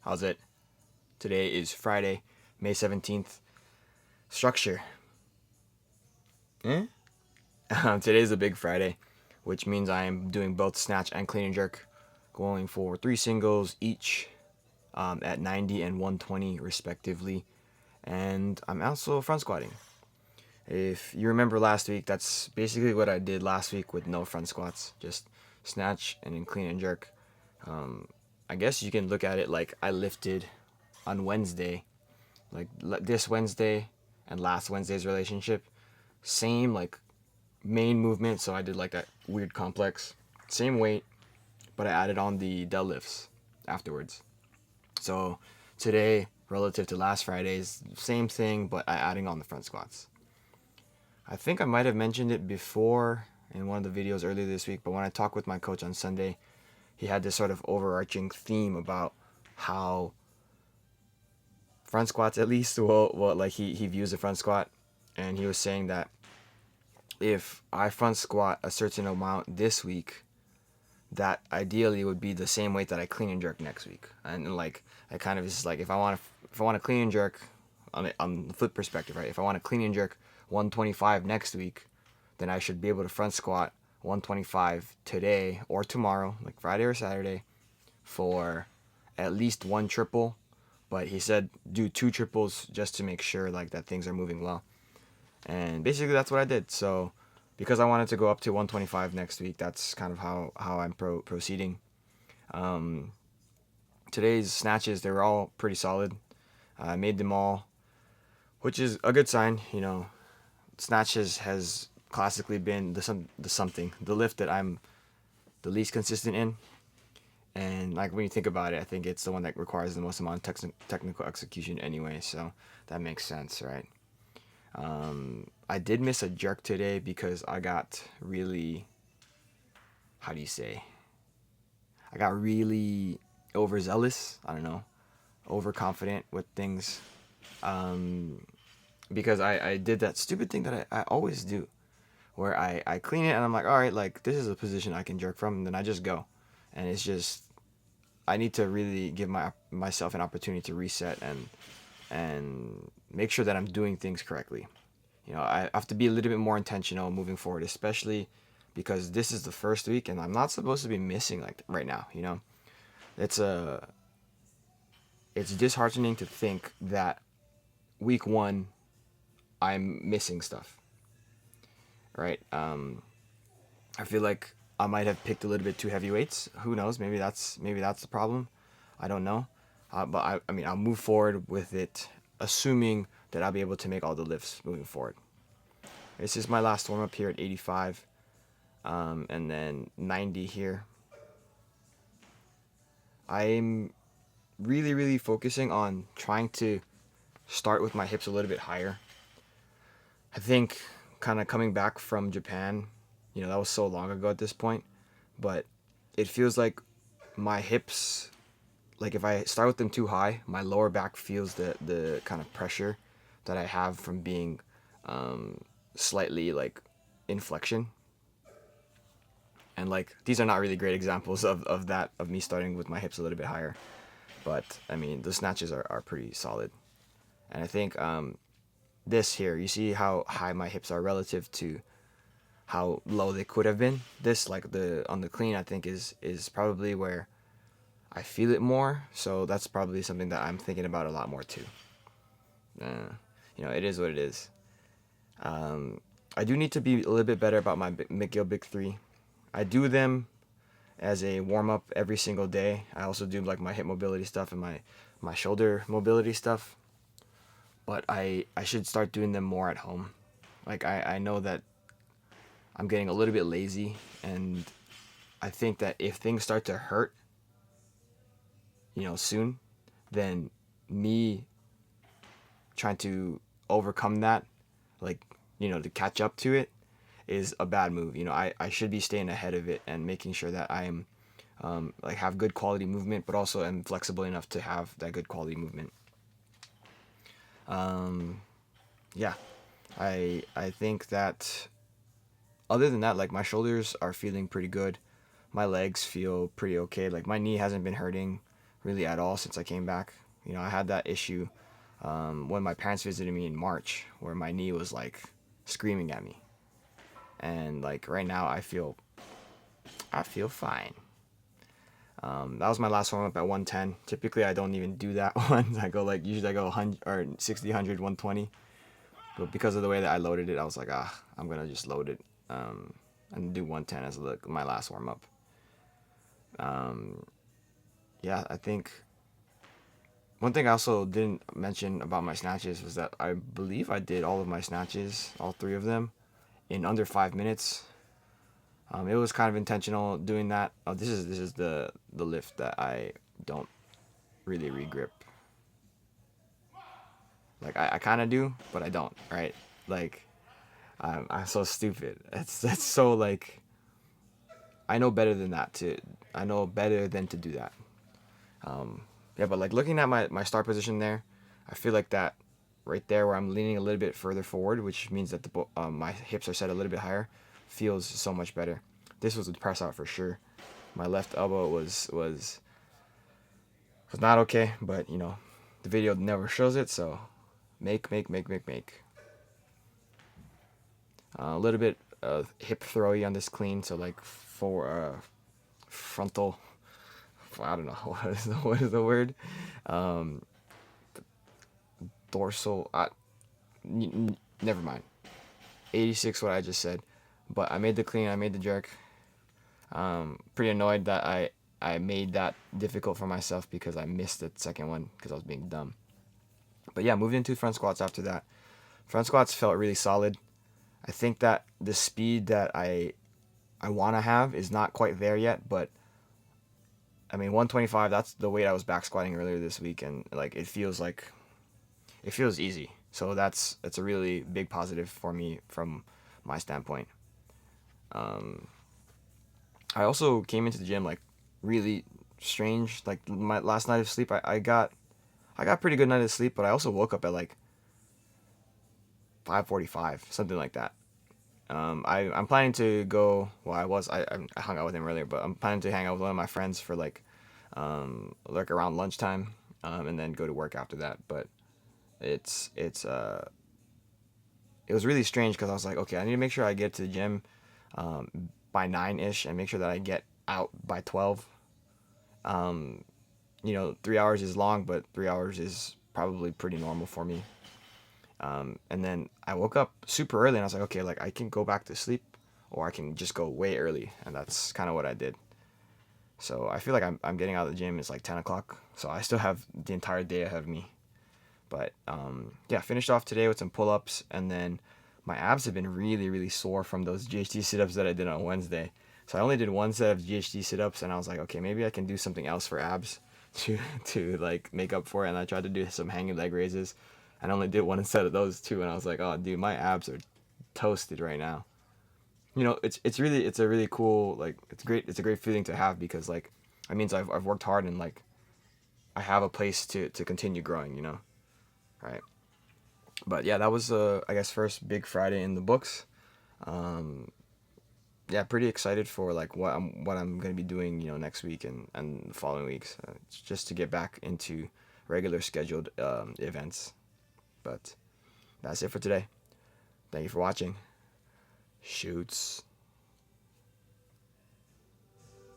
How's it? Today is Friday, May 17th. Structure. Eh? Today is a big Friday, which means I am doing both snatch and clean and jerk, going for 3 singles each at 90 and 120 respectively. And I'm also front squatting. If you remember last week, that's basically what I did last week with no front squats, just snatch and then clean and jerk. I guess you can look at it like I lifted on Wednesday, like this Wednesday and last Wednesday's relationship, same like main movement. So I did like that weird complex, same weight, but I added on the deadlifts afterwards. So today, relative to last Friday's, same thing, but I adding on the front squats. I think I might have mentioned it before in one of the videos earlier this week, but when I talked with my coach on Sunday, he had this sort of overarching theme about how front squats, at least, like he views the front squat, and he was saying that if I front squat a certain amount this week, that ideally would be the same weight that I clean and jerk next week. And like I kind of just like if I want to clean and jerk on the flip perspective, right? If I want to clean and jerk 125 next week, then I should be able to front squat 125 today or tomorrow, like Friday or Saturday, for at least one triple. But he said do 2 triples just to make sure like that things are moving well. And basically that's what I did. So because I wanted to go up to 125 next week, that's kind of how I'm proceeding. Today's snatches, they were all pretty solid. I made them all, which is a good sign. You know, snatches has classically been the lift that I'm the least consistent in. And like when you think about it, I think it's the one that requires the most amount of technical execution anyway. So that makes sense, right? I did miss a jerk today because I got really, how do you say? I got really overzealous. I don't know, overconfident with things. Because I did that stupid thing that I always do, where I clean it and I'm like, all right, like this is a position I can jerk from, and then I just go, and it's just I need to really give myself an opportunity to reset and make sure that I'm doing things correctly. You know, I have to be a little bit more intentional moving forward, especially because this is the first week and I'm not supposed to be missing like right now. You know, it's it's disheartening to think that week 1 I'm missing stuff. Right? I feel like I might have picked a little bit too heavy weights. Who knows? Maybe that's the problem. I don't know. But I mean, I'll move forward with it, assuming that I'll be able to make all the lifts moving forward. This is my last warm up here at 85, and then 90 here. I'm really focusing on trying to start with my hips a little bit higher. I think kind of coming back from Japan, you know, that was so long ago at this point, but it feels like my hips, like if I start with them too high, my lower back feels the kind of pressure that I have from being slightly like in flexion. And like these are not really great examples of that, of me starting with my hips a little bit higher. But I mean the snatches are pretty solid. And I think this here, you see how high my hips are relative to how low they could have been. This like the on the clean I think is probably where I feel it more. So that's probably something that I'm thinking about a lot more too. You know, it is what it is. I do need to be a little bit better about my McGill Big 3. I do them as a warm-up every single day. I also do like my hip mobility stuff and my shoulder mobility stuff. But I should start doing them more at home. Like I know that I'm getting a little bit lazy, and I think that if things start to hurt, you know, soon, then me trying to overcome that, like, you know, to catch up to it, is a bad move. You know, I should be staying ahead of it and making sure that I am like have good quality movement, but also am flexible enough to have that good quality movement. Yeah, I think that other than that, like my shoulders are feeling pretty good. My legs feel pretty okay. Like my knee hasn't been hurting. really at all since I came back. You know, I had that issue when my parents visited me in March, where my knee was like screaming at me, and like right now I feel fine. That was my last warm up at 110. Typically, I don't even do that one. I go like usually I go 100 or 60, 100, 120. But because of the way that I loaded it, I was like, I'm gonna just load it and do 110 as my last warm up. Yeah, I think one thing I also didn't mention about my snatches was that I believe I did all of my snatches, all three of them, in under 5 minutes. It was kind of intentional doing that. Oh, this is the lift that I don't really regrip. Like I kind of do, but I don't. Right? Like I'm so stupid. It's so like I know better than that. I know better than to do that. Yeah, but like looking at my start position there, I feel like that right there where I'm leaning a little bit further forward, which means that my hips are set a little bit higher, feels so much better. This was a press out for sure. My left elbow was not okay, but you know, the video never shows it, so make. A little bit hip throwy on this clean, so like for frontal. I don't know what is the word. Um, Dorsal. Never mind. 86 what I just said, but I made the clean. I made the jerk. Pretty annoyed that I made that difficult for myself because I missed the second one because I was being dumb. But yeah, moved into front squats after that. Front squats felt really solid. I think that the speed that I want to have is not quite there yet, but I mean 125. That's the weight I was back squatting earlier this week, and like it feels easy. So that's a really big positive for me from my standpoint. I also came into the gym like really strange. Like my last night of sleep, I got pretty good night of sleep, but I also woke up at like 5:45, something like that. I'm planning to go. Well, I hung out with him earlier, but I'm planning to hang out with one of my friends for like around lunchtime, and then go to work after that. But it was really strange because I was like, okay, I need to make sure I get to the gym by 9ish and make sure that I get out by 12. You know, 3 hours is long, but 3 hours is probably pretty normal for me. And then I woke up super early and I was like, okay, like I can go back to sleep or I can just go way early. And that's kind of what I did. So I feel like I'm getting out of the gym. It's like 10 o'clock. So I still have the entire day ahead of me. But yeah, finished off today with some pull-ups. And then my abs have been really, really sore from those GHD sit-ups that I did on Wednesday. So I only did one set of GHD sit-ups and I was like, okay, maybe I can do something else for abs to like make up for it. And I tried to do some hanging leg raises. And I only did one set of those two, and I was like, oh, dude, my abs are toasted right now. You know, it's a really cool, like it's a great feeling to have because like it means I've worked hard and like I have a place to continue growing, you know, right? But yeah, that was I guess first big Friday in the books. Yeah, pretty excited for like what I'm gonna be doing, you know, next week and the following weeks, just to get back into regular scheduled events. But that's it for today. Thank you for watching. Shoots.